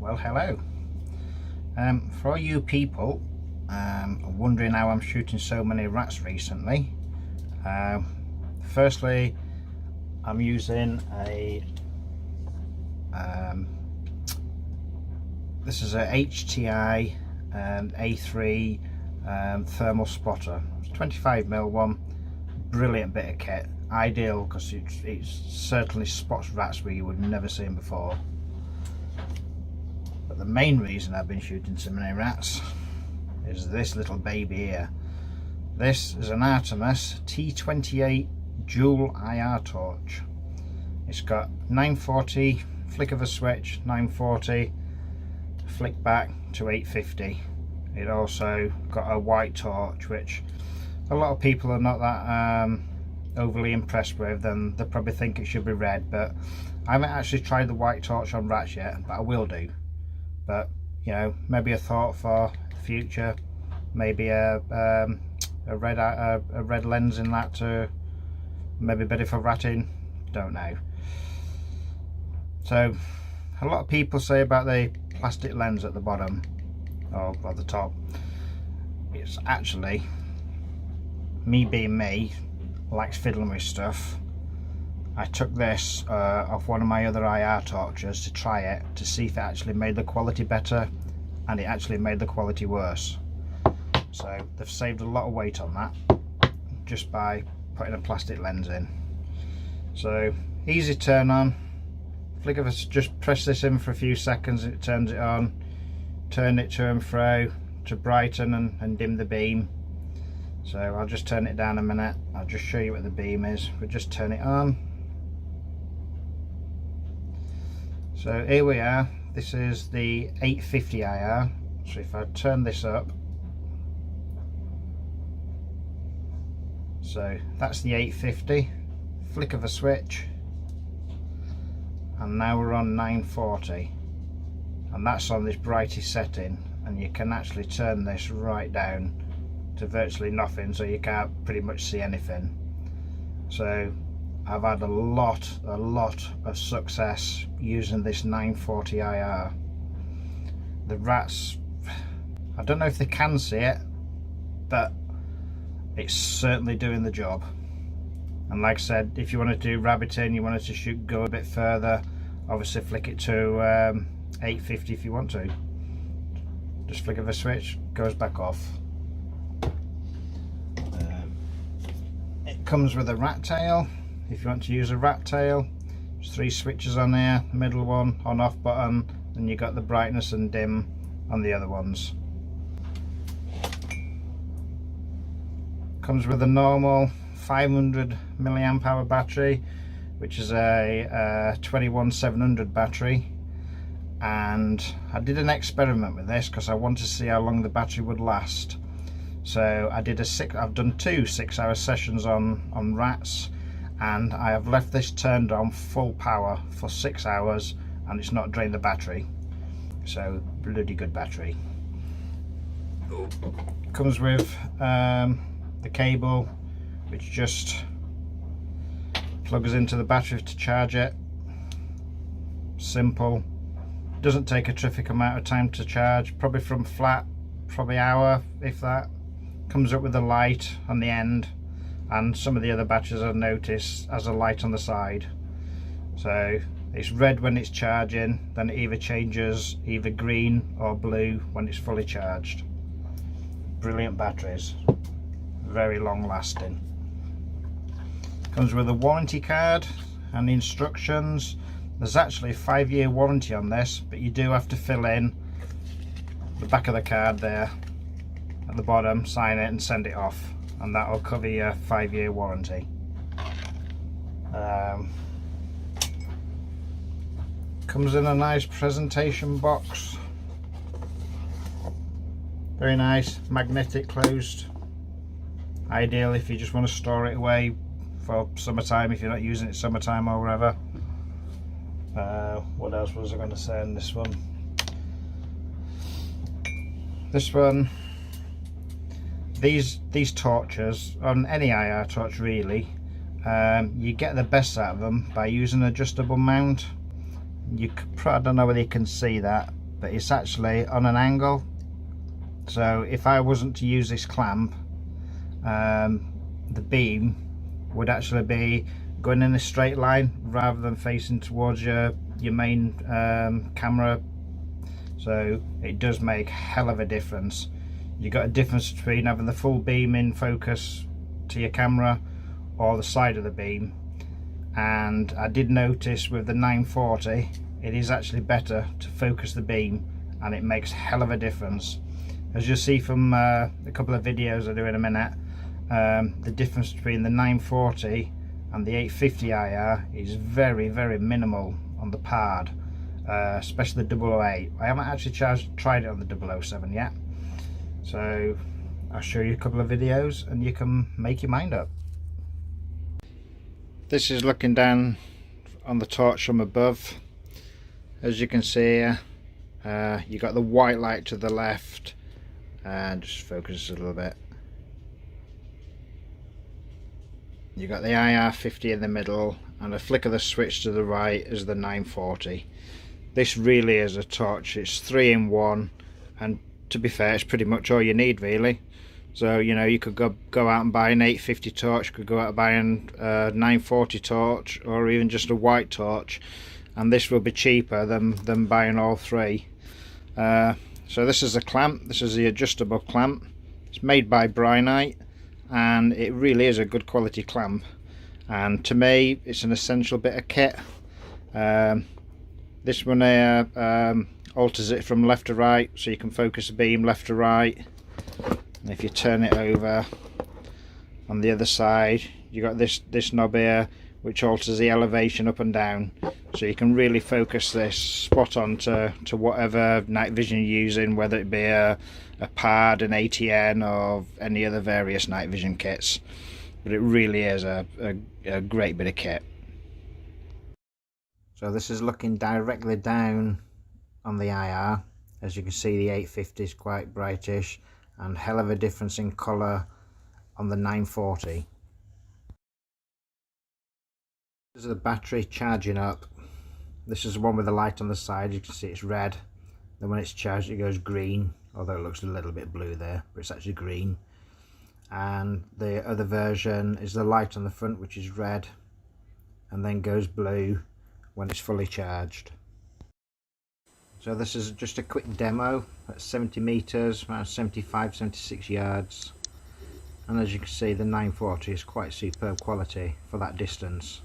Well, hello. For all you people wondering how I'm shooting so many rats recently, firstly I'm using a this is a HTI A3 thermal spotter. It's 25mm one, brilliant bit of kit, ideal because it certainly spots rats where you would never see them before. But the main reason I've been shooting so many rats is this little baby here. This is an Artemis T28 dual IR torch. It's got 940, flick of a switch, 940, flick back to 850. It also got a white torch, which a lot of people are not that overly impressed with. Then they probably think it should be red, but I haven't actually tried the white torch on rats yet, but I will do. But you know, maybe a thought for the future, maybe a red lens in that to maybe better for ratting, don't know. So a lot of people say about the plastic lens at the bottom or at the top. It's actually me being me, likes fiddling with stuff. I took this off one of my other IR torches to try it to see if it actually made the quality better, and it actually made the quality worse. So they've saved a lot of weight on that just by putting a plastic lens in. So easy turn on, flick of a, just press this in for a few seconds and it turns it on, turn it to and fro to brighten and dim the beam. So I'll just turn it down a minute, I'll just show you what the beam is. We'll just turn it on. So here we are, this is the 850 IR. So if I turn this up, so that's the 850, flick of a switch, and now we're on 940, and that's on this brightest setting, and you can actually turn this right down to virtually nothing, so you can't pretty much see anything. So I've had a lot of success using this 940 IR. The rats, I don't know if they can see it, but it's certainly doing the job. And like I said, if you want to do rabbiting, you wanted to go a bit further, obviously flick it to 850 if you want to. Just flick of a switch, goes back off. It comes with a rat tail. If you want to use a rat tail, there's 3 switches on there, middle one, on off button, and you got the brightness and dim on the other ones. Comes with a normal 500 milliamp hour battery, which is a 21700 battery, and I did an experiment with this because I wanted to see how long the battery would last. So I did I've done 2 6-hour sessions on rats, and I have left this turned on full power for 6 hours and it's not drained the battery. So bloody good battery. Comes with the cable, which just plugs into the battery to charge it. Simple, doesn't take a terrific amount of time to charge, probably from flat, probably hour if that. Comes up with a light on the end, and some of the other batteries I've noticed has a light on the side. So it's red when it's charging, then it either changes either green or blue when it's fully charged. Brilliant batteries, very long lasting. Comes with a warranty card and the instructions. There's actually a 5-year warranty on this, but you do have to fill in the back of the card there at the bottom, sign it and send it off, and that will cover your 5-year warranty. Comes in a nice presentation box, very nice, magnetic closed, ideal if you just want to store it away for summertime, if you're not using it summertime or whatever. What else was I going to say on this one? These torches, on any IR torch really, you get the best out of them by using an adjustable mount. I don't know whether you can see that, but it's actually on an angle. So if I wasn't to use this clamp, the beam would actually be going in a straight line rather than facing towards your main camera. So it does make a hell of a difference. You got a difference between having the full beam in focus to your camera or the side of the beam. And I did notice with the 940 it is actually better to focus the beam, and it makes a hell of a difference. As you'll see from a couple of videos I do in a minute, the difference between the 940 and the 850 IR is very, very minimal on the PARD, especially the 008. I haven't actually tried it on the 007 yet, so I'll show you a couple of videos and you can make your mind up. This is looking down on the torch from above. As you can see here, you got the white light to the left, and just focus a little bit. You got the IR50 in the middle, and a flick of the switch to the right is the 940. This really is a torch. It's 3 in 1, and to be fair, it's pretty much all you need really. So you know, you could go out and buy an 850 torch, could go out and buy a 940 torch, or even just a white torch, and this will be cheaper than buying all three. So this is a clamp. This is the adjustable clamp. It's made by BRINYTE, and it really is a good quality clamp, and to me it's an essential bit of kit. This one here alters it from left to right, so you can focus the beam left to right. And if you turn it over on the other side, you got this knob here which alters the elevation up and down, so you can really focus this spot on to whatever night vision you're using, whether it be a PARD, an ATN, or any other various night vision kits. But it really is a great bit of kit. So this is looking directly down on the IR. As you can see, the 850 is quite brightish, and hell of a difference in colour on the 940. This is the battery charging up. This is the one with the light on the side. You can see it's red. Then when it's charged it goes green, although it looks a little bit blue there, but it's actually green. And the other version is the light on the front, which is red, and then goes blue when it's fully charged. So this is just a quick demo at 70 meters, around 75-76 yards. And as you can see, the 940 is quite superb quality for that distance.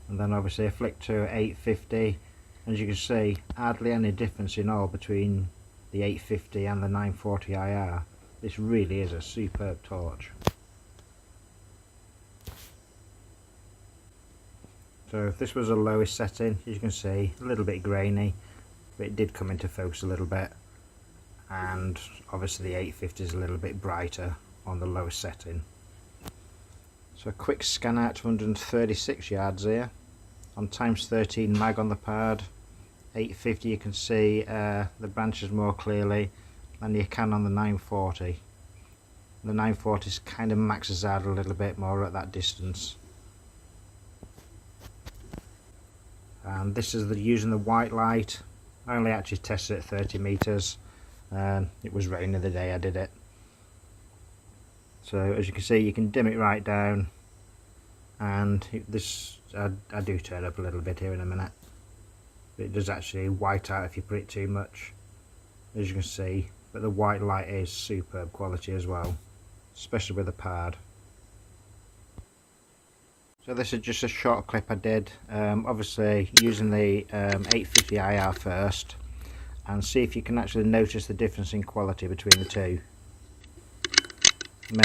And then obviously a flick to 850. As you can see, hardly any difference in all between the 850 and the 940 IR. This really is a superb torch. So if this was a lowest setting, as you can see, a little bit grainy, but it did come into focus a little bit. And obviously the 850 is a little bit brighter on the lowest setting. So a quick scan out to 136 yards here on ×13 mag on the PARD. 850 you can see the branches more clearly than you can on the 940. The 940 kind of maxes out a little bit more at that distance. And this is using the white light. I only actually tested it at 30 meters. It was raining the day I did it. So as you can see, you can dim it right down, and I do turn up a little bit here in a minute, but it does actually white out if you put it too much, as you can see. But the white light is superb quality as well, especially with the PARD. So this is just a short clip I did, obviously using the 850 IR first, and see if you can actually notice the difference in quality between the two.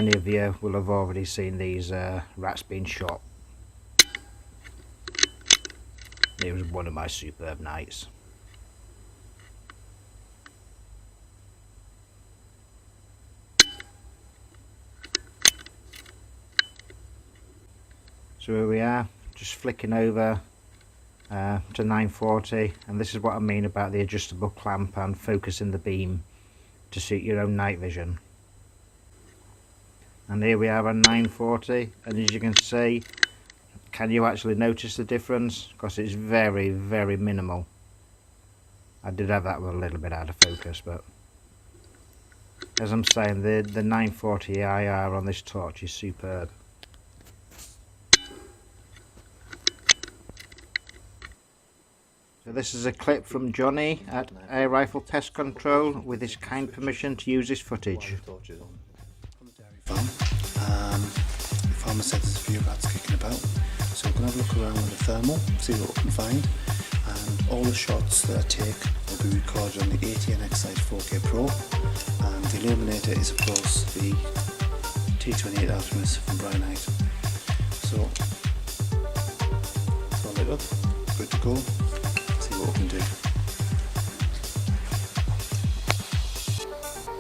Many of you will have already seen these rats being shot. It was one of my superb nights. So here we are, just flicking over to 940, and this is what I mean about the adjustable clamp and focusing the beam to suit your own night vision. And here we are on 940, and as you can see, can you actually notice the difference? Because it's very, very minimal. I did have that one a little bit out of focus, but as I'm saying, the 940 IR on this torch is superb. So this is a clip from Johnny at Air Rifle Pest Control with his kind permission to use this footage. The farmer said there's a few rats kicking about, so we're going to have a look around with the thermal, see what we can find, and all the shots that I take will be recorded on the ATN Sight 4K Pro, and the illuminator is of course the T28 Artemis from BRINYTE. So it's all lit up, good to go, see what we can do.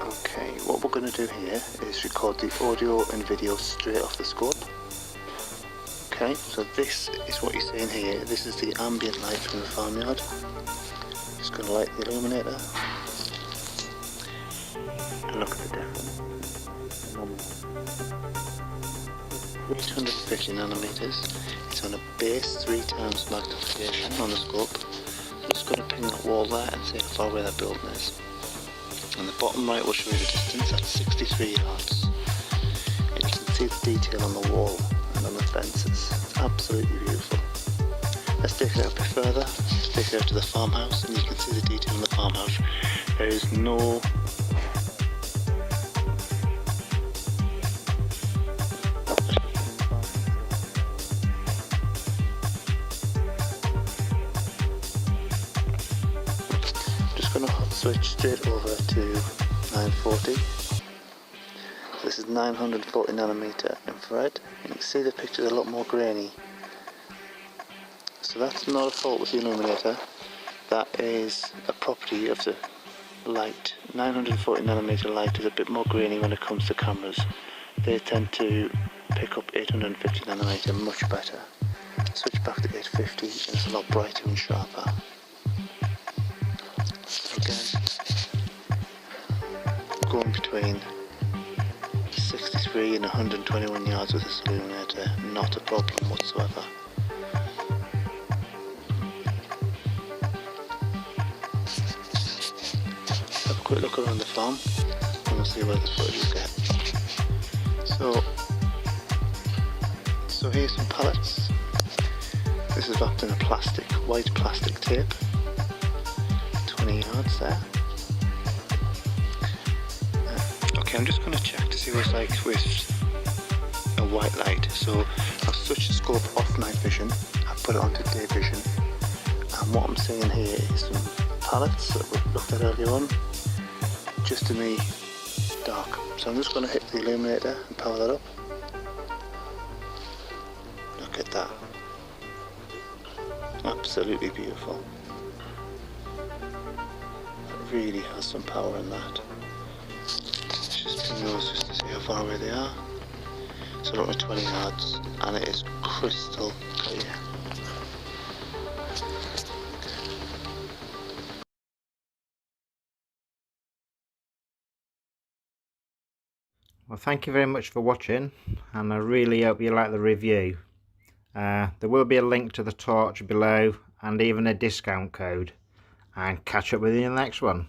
Okay, what we're going to do here is record the audio and video straight off the scope. Okay, so this is what you're seeing here. This is the ambient light from the farmyard. Just going to light the illuminator and look at the difference. 850 nanometers. It's on a base 3 times magnification on the scope. I'm just going to ping that wall there and see how far away that building is. And the bottom right will show you the distance at 63 yards. And you can see the detail on the wall and on the fences. It's absolutely beautiful. Let's take it out a bit further. Let's take it out to the farmhouse and you can see the detail in the farmhouse. There is no going to hot switch straight over to 940. This is 940 nanometer infrared. You can see the picture is a lot more grainy. So that's not a fault with the illuminator. That is a property of the light. 940 nanometer light is a bit more grainy when it comes to cameras. They tend to pick up 850 nanometer much better. Switch back to 850 and it's a lot brighter and sharper. Again, going between 63 and 121 yards with this illuminator, not a problem whatsoever. Have a quick look around the farm and we'll see where the footage will get. So here's some pallets. This is wrapped in a white plastic tape. 20 yards there. Okay, I'm just going to check to see what it's like with a white light. So I've switched the scope off night vision, I've put it onto day vision, and what I'm seeing here is some pallets that we looked at earlier on, just in the dark. So I'm just going to hit the illuminator and power that up. Look at that. Absolutely beautiful. Really has some power in that. Let's just ping those just to see how far away they are. So we're at 20 yards and it is crystal clear. Well, thank you very much for watching, and I really hope you like the review. There will be a link to the torch below and even a discount code, and catch up with you in the next one.